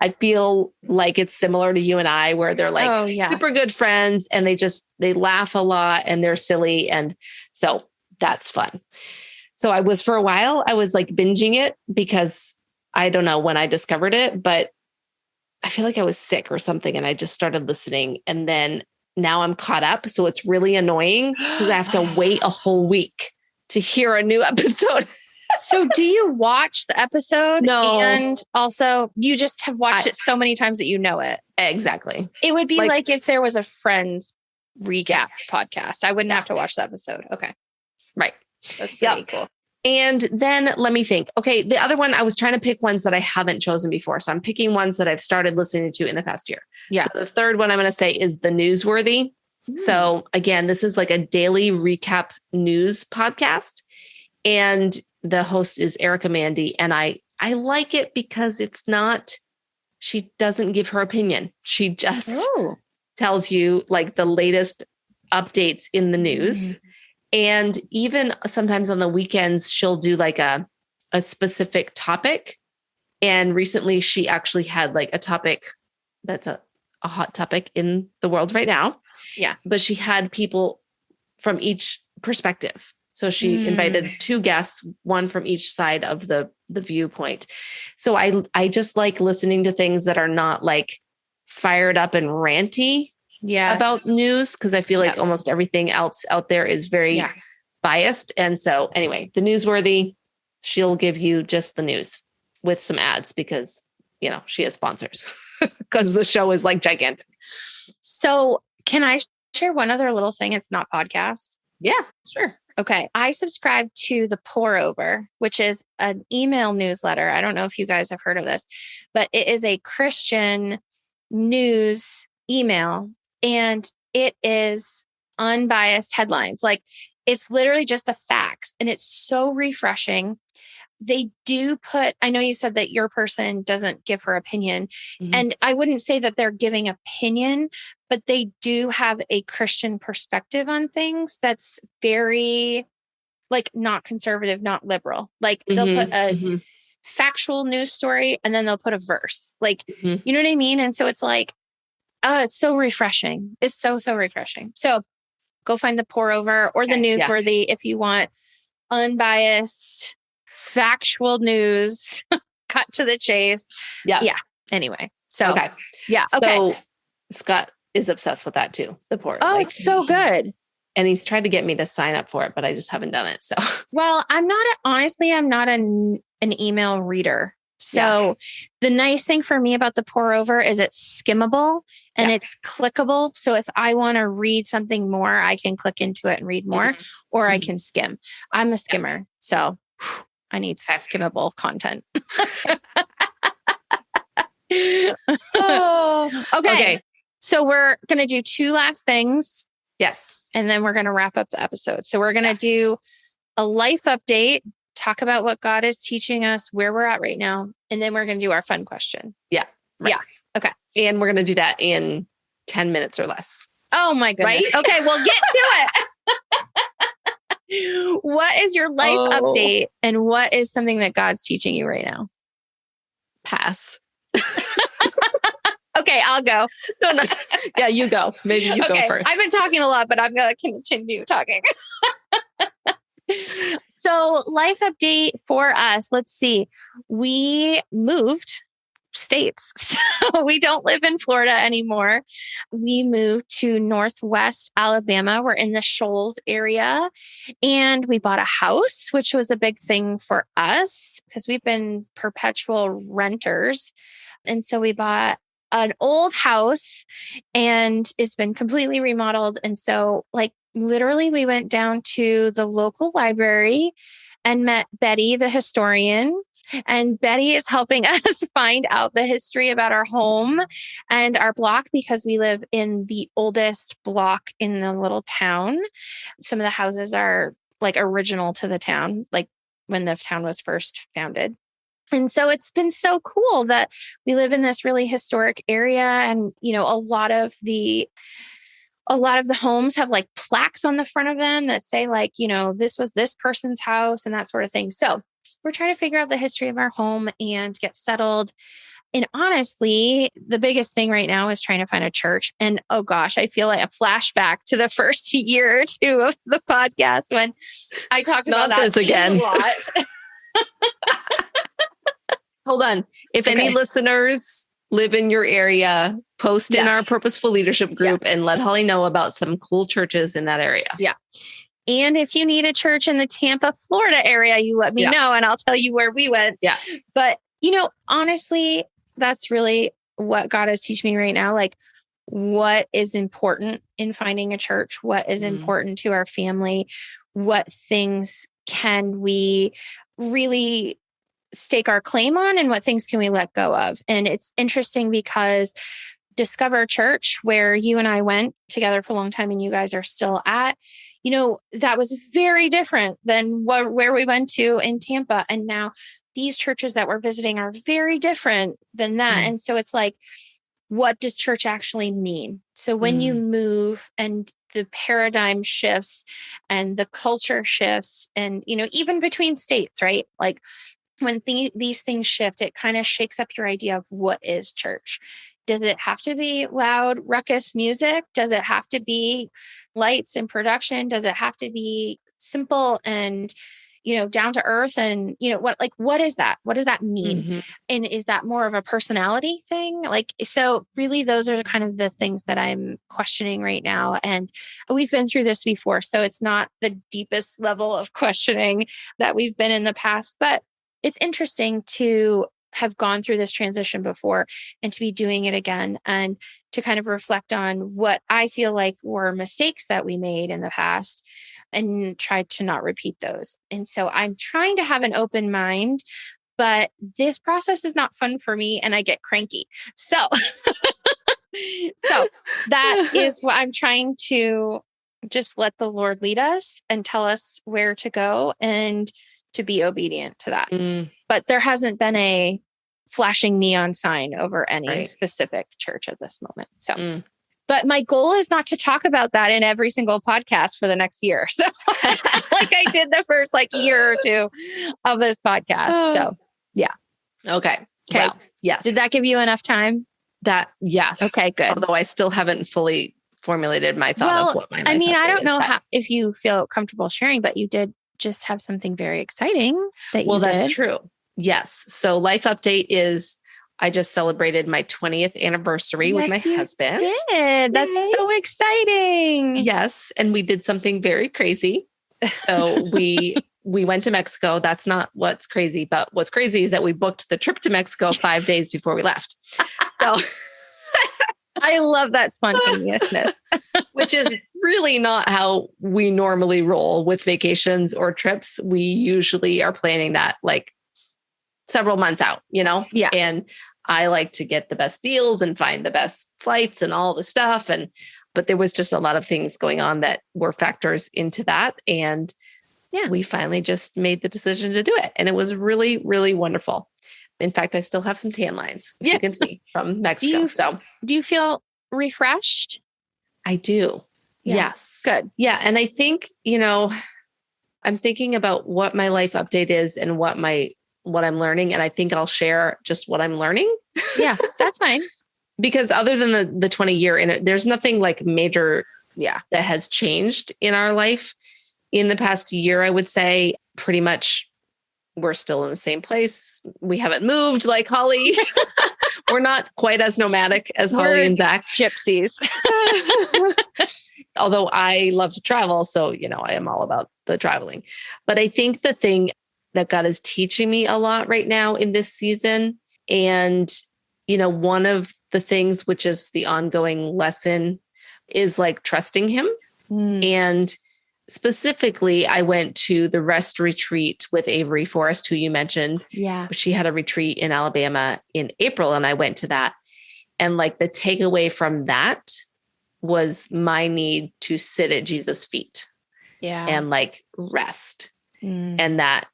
I feel like it's similar to you and I, where they're like super good friends and they laugh a lot and they're silly. And so that's fun. So I was for a while, I was like binging it because I don't know when I discovered it, but I feel like I was sick or something. And I just started listening and then now I'm caught up. So it's really annoying because I have to wait a whole week to hear a new episode. So do you watch the episode? No. And also you just have watched it so many times that you know it. Exactly. It would be like if there was a Friends recap podcast. I wouldn't have to watch the episode. Okay. Right. That's pretty cool. And then let me think. Okay. The other one, I was trying to pick ones that I haven't chosen before. So I'm picking ones that I've started listening to in the past year. Yeah. So the third one I'm going to say is The Newsworthy. So again, this is like a daily recap news podcast. And the host is Erica Mandy. And I like it because she doesn't give her opinion. She just tells you like the latest updates in the news. And even sometimes on the weekends, she'll do like a specific topic. And recently she actually had like a topic that's a hot topic in the world right now. Yeah. But she had people from each perspective. So she invited 2 guests, one from each side of the viewpoint. So I just like listening to things that are not like fired up and ranty about news, because I feel like almost everything else out there is very biased. And so anyway, the newsworthy, she'll give you just the news with some ads because, she has sponsors because the show is like gigantic. So can I share one other little thing? It's not podcast. Yeah, sure. Okay. I subscribe to the Pour Over, which is an email newsletter. I don't know if you guys have heard of this, but it is a Christian news email, and it is unbiased headlines. Like, it's literally just the facts, and it's so refreshing. They do I know you said that your person doesn't give her opinion, and I wouldn't say that they're giving opinion, but they do have a Christian perspective on things that's very, like, not conservative, not liberal. Like, they'll put a factual news story and then they'll put a verse. Like, you know what I mean? And so it's like, it's so refreshing. It's so, so refreshing. So go find the Pour Over or the Newsworthy if you want unbiased, factual news, cut to the chase. Yeah. Anyway. So, yeah. Okay. So Scott is obsessed with that too. The Pour. Oh, it's so good. And he's tried to get me to sign up for it, but I just haven't done it. So, well, I'm not an email reader. So the nice thing for me about the Pour Over is it's skimmable and it's clickable. So if I want to read something more, I can click into it and read more, or I can skim. I'm a skimmer. So I need skimmable content. Okay. So we're going to do 2 last things. Yes. And then we're going to wrap up the episode. So we're going to do a life update, talk about what God is teaching us, where we're at right now. And then we're going to do our fun question. Yeah. Right. Yeah. Okay. And we're going to do that in 10 minutes or less. Oh my goodness. Right? Okay. Well, get to it. What is your life update? And what is something that God's teaching you right now? Pass. Okay, I'll go. No. Yeah, you go. Maybe you go first. I've been talking a lot, but I'm going to continue talking. So, life update for us. Let's see. We moved states. So we don't live in Florida anymore. We moved to Northwest Alabama. We're in the Shoals area, and we bought a house, which was a big thing for us because we've been perpetual renters. And so we bought an old house, and it's been completely remodeled. And so, like, literally we went down to the local library and met Betty, the historian. And Betty is helping us find out the history about our home and our block, because we live in the oldest block in the little town. Some of the houses are like original to the town, like when the town was first founded. And so it's been so cool that we live in this really historic area. And, you know, a lot of the homes have like plaques on the front of them that say, like, you know, this was this person's house and that sort of thing. So we're trying to figure out the history of our home and get settled. And honestly, the biggest thing right now is trying to find a church. And oh gosh, I feel like a flashback to the first year or two of the podcast when I talked about this again. A lot. Hold on. If any listeners live in your area, post in our Purposeful Leadership group and let Holly know about some cool churches in that area. Yeah. And if you need a church in the Tampa, Florida area, you let me know and I'll tell you where we went. Yeah. But, you know, honestly, that's really what God is teaching me right now. Like, what is important in finding a church? What is important to our family? What things can we really stake our claim on, and what things can we let go of? And it's interesting because Discover Church, where you and I went together for a long time and you guys are still at, that was very different than where we went to in Tampa. And now these churches that we're visiting are very different than that. And so it's like, what does church actually mean? So when you move and the paradigm shifts and the culture shifts and, even between states, right? Like when these things shift, it kind of shakes up your idea of what is church. Does it have to be loud, ruckus music? Does it have to be lights and production? Does it have to be simple and, down to earth? And, what is that? What does that mean? And is that more of a personality thing? So really those are kind of the things that I'm questioning right now. And we've been through this before, so it's not the deepest level of questioning that we've been in the past, but it's interesting to have gone through this transition before and to be doing it again and to kind of reflect on what I feel like were mistakes that we made in the past and try to not repeat those. And so I'm trying to have an open mind, but this process is not fun for me and I get cranky. So, so that is what I'm trying to just let the Lord lead us and tell us where to go and to be obedient to that. But there hasn't been a flashing neon sign over any specific church at this moment. So, but my goal is not to talk about that in every single podcast for the next year. So like I did the first year or two of this podcast. So yeah. Okay. Well, yes. Did that give you enough time? Yes. Okay, good. Although I still haven't fully formulated my thought of what my life I don't know if you feel comfortable sharing, but you did just have something very exciting that you did. That's true. Yes. So life update is I just celebrated my 20th anniversary with my husband. Did. That's so exciting. Yes. And we did something very crazy. So we went to Mexico. That's not what's crazy, but what's crazy is that we booked the trip to Mexico 5 days before we left. So I love that spontaneousness, which is really not how we normally roll with vacations or trips. We usually are planning that several months out, Yeah. And I like to get the best deals and find the best flights and all the stuff. But there was just a lot of things going on that were factors into that. And we finally just made the decision to do it. And it was really, really wonderful. In fact, I still have some tan lines, you can see, from Mexico. Do you feel refreshed? I do. Yeah. Yes. Good. Yeah. And I think, I'm thinking about what my life update is and what I'm learning. And I think I'll share just what I'm learning. Yeah, that's fine. Because other than the 20 year, and there's nothing major that has changed in our life in the past year. I would say pretty much we're still in the same place. We haven't moved like Holly. We're not quite as nomadic as Holly and Zach. Gypsies. Although I love to travel. So, I am all about the traveling. But I think the thing that God is teaching me a lot right now in this season, and, one of the things which is the ongoing lesson is trusting him. And specifically, I went to the rest retreat with Avery Forrest, who you mentioned. Yeah. She had a retreat in Alabama in April, and I went to that. And the takeaway from that was my need to sit at Jesus' feet. Yeah. And rest. And that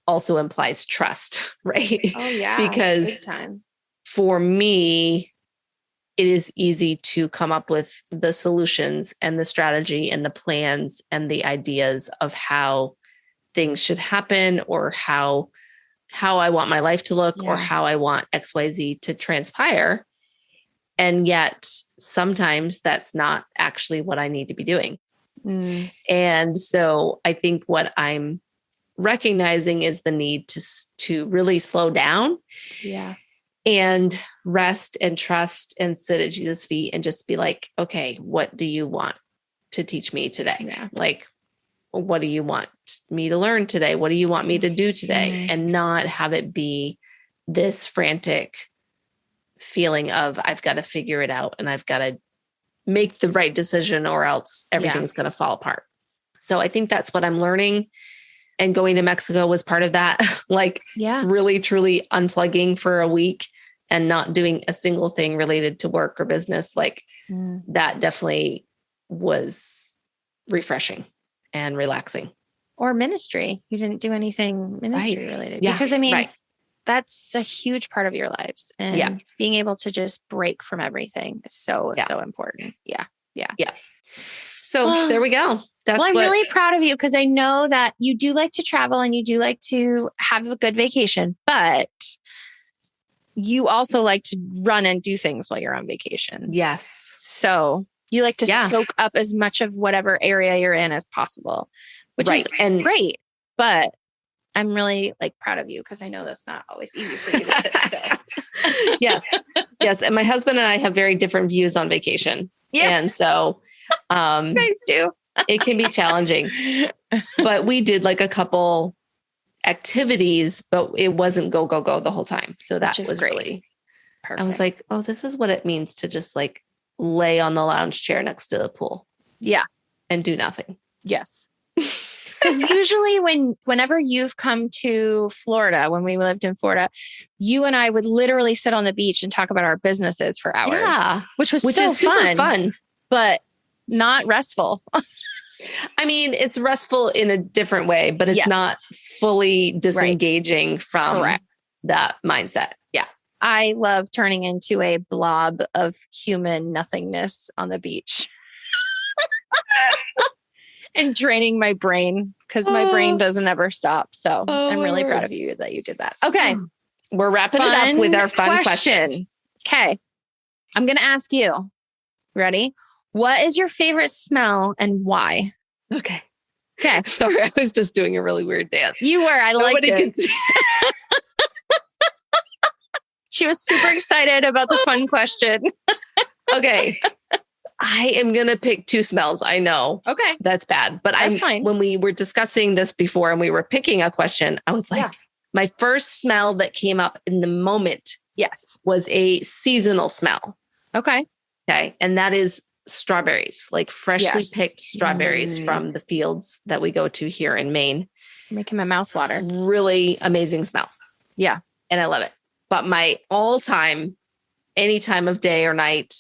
also implies trust, right? Oh yeah. Because big time. For me, it is easy to come up with the solutions and the strategy and the plans and the ideas of how things should happen or how I want my life to look or how I want XYZ to transpire. And yet sometimes that's not actually what I need to be doing. And so I think what I'm recognizing is the need to really slow down. Yeah. And rest and trust and sit at Jesus' feet and just be okay, what do you want to teach me today? Yeah. What do you want me to learn today? What do you want me to do today? And not have it be this frantic feeling of I've got to figure it out and I've got to make the right decision or else everything's going to fall apart. So I think that's what I'm learning. And going to Mexico was part of that, really, truly unplugging for a week and not doing a single thing related to work or business. That definitely was refreshing. and relaxing. Or ministry. You didn't do anything ministry related. Yeah. Because I mean, that's a huge part of your lives. And being able to just break from everything is so important. Yeah. So there we go. I'm really proud of you because I know that you do like to travel and you do like to have a good vacation, but you also like to run and do things while you're on vacation. Yes. So you like to soak up as much of whatever area you're in as possible, which is great. But I'm really proud of you because I know that's not always easy for you to sit still. Yes. And my husband and I have very different views on vacation. Yeah. And so you guys do. It can be challenging, but we did a couple activities, but it wasn't go the whole time. So that was great. Really perfect. I was like, oh, this is what it means to just lay on the lounge chair next to the pool. Yeah. And do nothing. Yes. Because usually whenever you've come to Florida, when we lived in Florida, you and I would literally sit on the beach and talk about our businesses for hours. Yeah. Which is super fun. But not restful. I mean, it's restful in a different way, but it's not fully disengaging from that mindset. Yeah. I love turning into a blob of human nothingness on the beach and draining my brain because my brain doesn't ever stop. So I'm really proud of you that you did that. Okay. We're wrapping it up with our fun question. Okay. I'm going to ask you. Ready? What is your favorite smell and why? Okay. Sorry, I was just doing a really weird dance. You were. I liked it. She was super excited about the fun question. Okay. I am going to pick two smells. I know. Okay. That's bad. But that's fine. When we were discussing this before and we were picking a question, I was like, my first smell that came up in the moment was a seasonal smell. Okay. And that is strawberries, freshly picked strawberries from the fields that we go to here in Maine. Making my mouth water. Really amazing smell. Yeah. And I love it. But my all-time, any time of day or night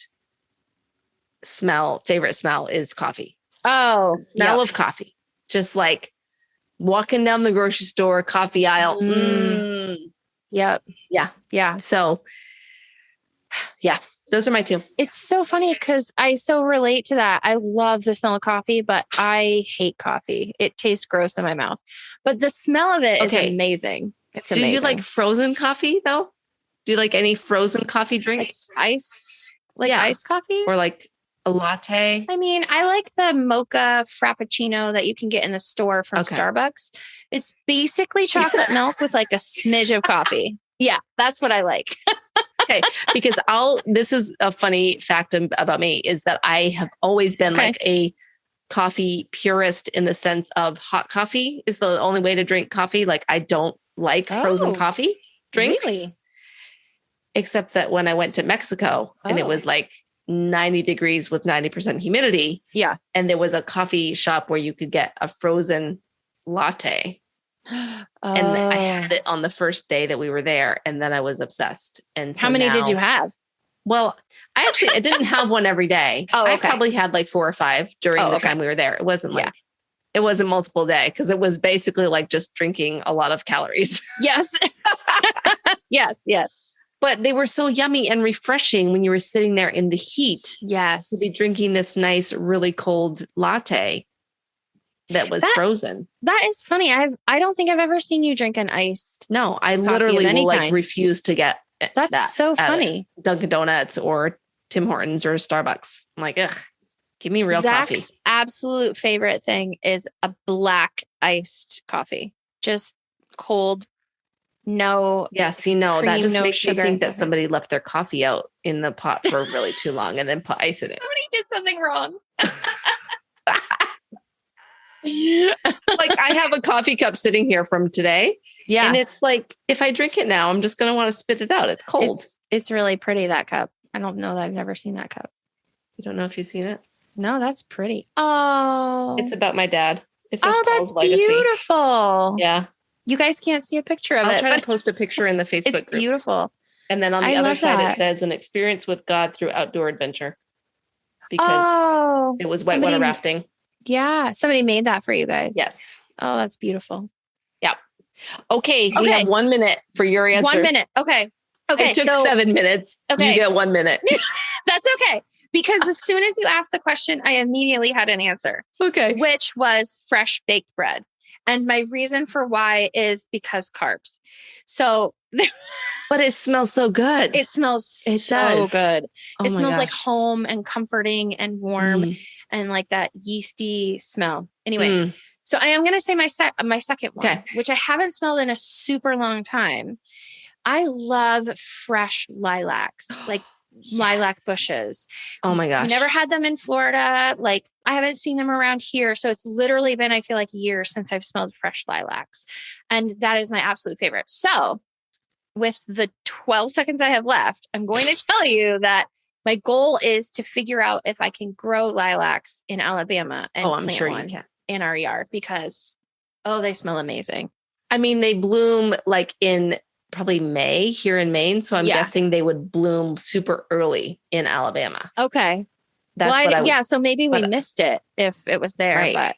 favorite smell is coffee. Oh. Smell of coffee. Just walking down the grocery store, coffee aisle. Yep. Yeah. So those are my two. It's so funny because I so relate to that. I love the smell of coffee, but I hate coffee. It tastes gross in my mouth. But the smell of it is amazing. It's amazing. Do you like frozen coffee though? Do you like any frozen coffee drinks? Ice? Iced coffee? Or a latte? I mean, I like the mocha frappuccino that you can get in the store from Starbucks. It's basically chocolate milk with a smidge of coffee. Yeah, that's what I like. Okay, because this is a funny fact about me is that I have always been a coffee purist in the sense of hot coffee is the only way to drink coffee. I don't like frozen coffee drinks. Really? Except that when I went to Mexico and it was 90 degrees with 90% humidity. Yeah. And there was a coffee shop where you could get a frozen latte. And I had it on the first day that we were there. And then I was obsessed. And so how many did you have? Well, I didn't have one every day. I probably had 4 or 5 during the time we were there. It wasn't it wasn't multiple day because it was basically just drinking a lot of calories. Yes. Yes. But they were so yummy and refreshing when you were sitting there in the heat. Yes. To be drinking this nice, really cold latte that was frozen. That is funny. I don't think I've ever seen you drink an iced. No, I literally will refuse to get that's so funny. Dunkin' Donuts or Tim Hortons or Starbucks. I'm like, ugh, give me real coffee. Zach's absolute favorite thing is a black iced coffee. Just cold. No. Yes, that just makes me think that somebody left their coffee out in the pot for really too long and then put ice in it. Somebody did something wrong. I have a coffee cup sitting here from today. Yeah. And it's if I drink it now, I'm just going to want to spit it out. It's cold. It's really pretty, that cup. I don't know that I've never seen that cup. You don't know if you've seen it? No, that's pretty. Oh. It's about my dad. It says that's beautiful. Yeah. You guys can't see a picture of it. I'll try to post a picture in the Facebook group. It's beautiful. And then on the other side, it says an experience with God through outdoor adventure. Because it was whitewater rafting. Yeah. Somebody made that for you guys. Yes. Oh, that's beautiful. Yep. Okay. We have 1 minute for your answers. 1 minute. Okay. It took 7 minutes. Okay. You get 1 minute. That's okay. Because as soon as you asked the question, I immediately had an answer. Okay. Which was fresh baked bread. And my reason for why is because carbs. So, but it smells so good. It smells so good. It smells like home and comforting and warm and like that yeasty smell. Anyway, so I am going to say my second one, which I haven't smelled in a super long time. I love fresh lilacs, like lilac bushes. Oh my gosh. Never had them in Florida. Like I haven't seen them around here. So it's literally been, I feel like years since I've smelled fresh lilacs. And that is my absolute favorite. So with the 12 seconds I have left, I'm going to tell you that my goal is to figure out if I can grow lilacs in Alabama and I'm sure you can in our yard because, they smell amazing. I mean, they bloom like in probably May here in Maine. So I'm guessing they would bloom super early in Alabama. Okay. So maybe we missed it if it was there, but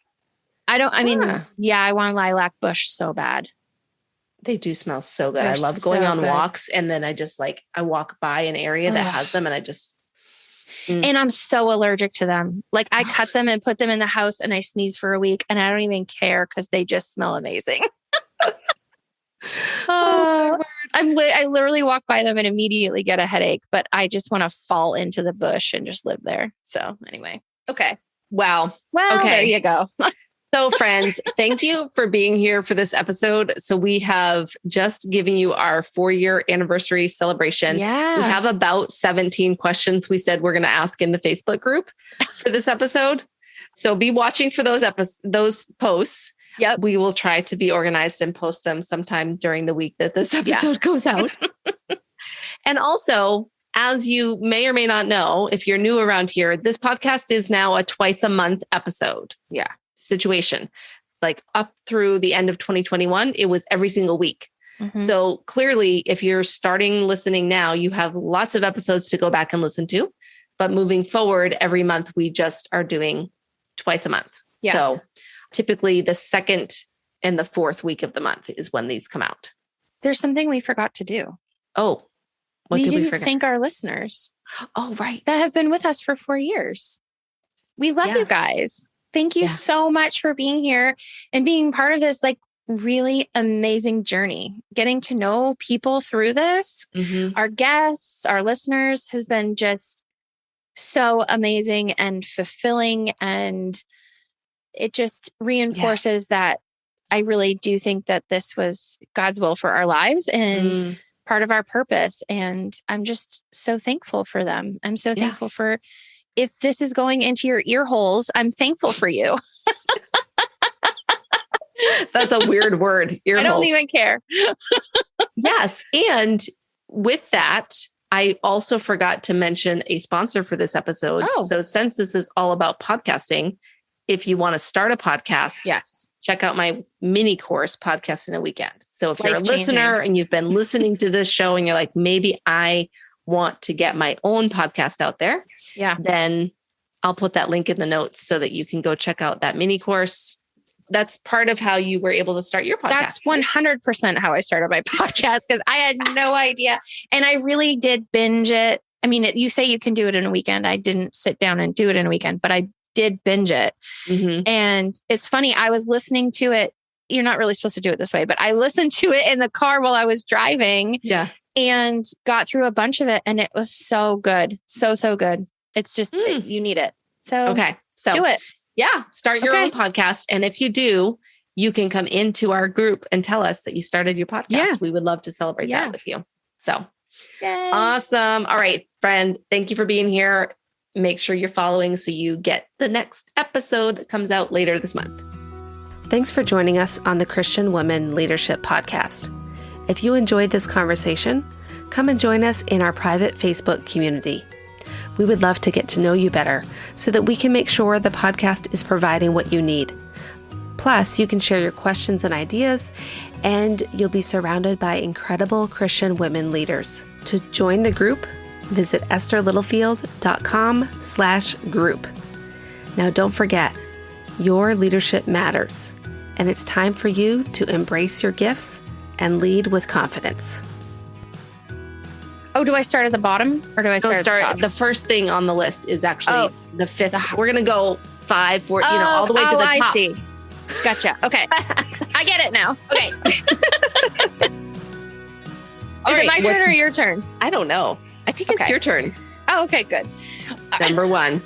I want lilac bush so bad. They do smell so good. I love going on walks and then I walk by an area that has them and I just. And I'm so allergic to them. Like I cut them and put them in the house and I sneeze for a week and I don't even care because they just smell amazing. I literally walk by them and immediately get a headache, but I just want to fall into the bush and just live there. So anyway. Okay. Wow. Well, there you go. So friends, thank you for being here for this episode. So we have just given you our 4-year anniversary celebration. Yeah. We have about 17 questions we said we're going to ask in the Facebook group for this episode. So be watching for those posts. Yep. We will try to be organized and post them sometime during the week that this episode goes out. And also, as you may or may not know, if you're new around here, this podcast is now a twice a month episode. Yeah. Situation. Like up through the end of 2021, it was every single week. So clearly, if you're starting listening now, you have lots of episodes to go back and listen to. But moving forward, every month, we just are doing twice a month. Yeah. So typically the second and the fourth week of the month is when these come out. There's something we forgot to do. Oh, what did we forget? Thank our listeners. Oh, right. That have been with us for 4 years. We love you guys. Thank you so much for being here and being part of this like really amazing journey. Getting to know people through this, our guests, our listeners has been just so amazing and fulfilling. And it just reinforces that I really do think that this was God's will for our lives and part of our purpose. And I'm just so thankful for them. I'm so thankful for if this is going into your ear holes, I'm thankful for you. That's a weird word. Ear holes. I don't even care. Yes. And with that, I also forgot to mention a sponsor for this episode. Oh. So since this is all about podcasting, if you want to start a podcast, check out my mini course, Podcast in a Weekend. So if you're a listener and you've been listening to this show and you're like, maybe I want to get my own podcast out there, then I'll put that link in the notes so that you can go check out that mini course. That's part of how you were able to start your podcast. That's 100% how I started my podcast because I had no idea. And I really did binge it. I mean, you say you can do it in a weekend. I didn't sit down and do it in a weekend, but I did binge it. And it's funny. I was listening to it. You're not really supposed to do it this way, but I listened to it in the car while I was driving and got through a bunch of it. And it was so good. So good. It's just, you need it. So do it. Yeah. Start your own podcast. And if you do, you can come into our group and tell us that you started your podcast. Yeah. We would love to celebrate that with you. So awesome. All right, friend. Thank you for being here. Make sure you're following so you get the next episode that comes out later this month. Thanks for joining us on the Christian Women Leadership Podcast. If you enjoyed this conversation, come and join us in our private Facebook community. We would love to get to know you better so that we can make sure the podcast is providing what you need. Plus, you can share your questions and ideas, and you'll be surrounded by incredible Christian women leaders. To join the group, visit estherlittlefield.com/group. Now, don't forget, Your leadership matters, and it's time for you to embrace your gifts and lead with confidence. Oh, do I start at the bottom or do I start at the top? The first thing on the list is actually the fifth. We're going to go 5, 4, all the way to the top. I see. Gotcha. Okay. I get it now. Okay. Is it my turn or your turn? I don't know. I think it's your turn. Oh, okay, good. Number 1.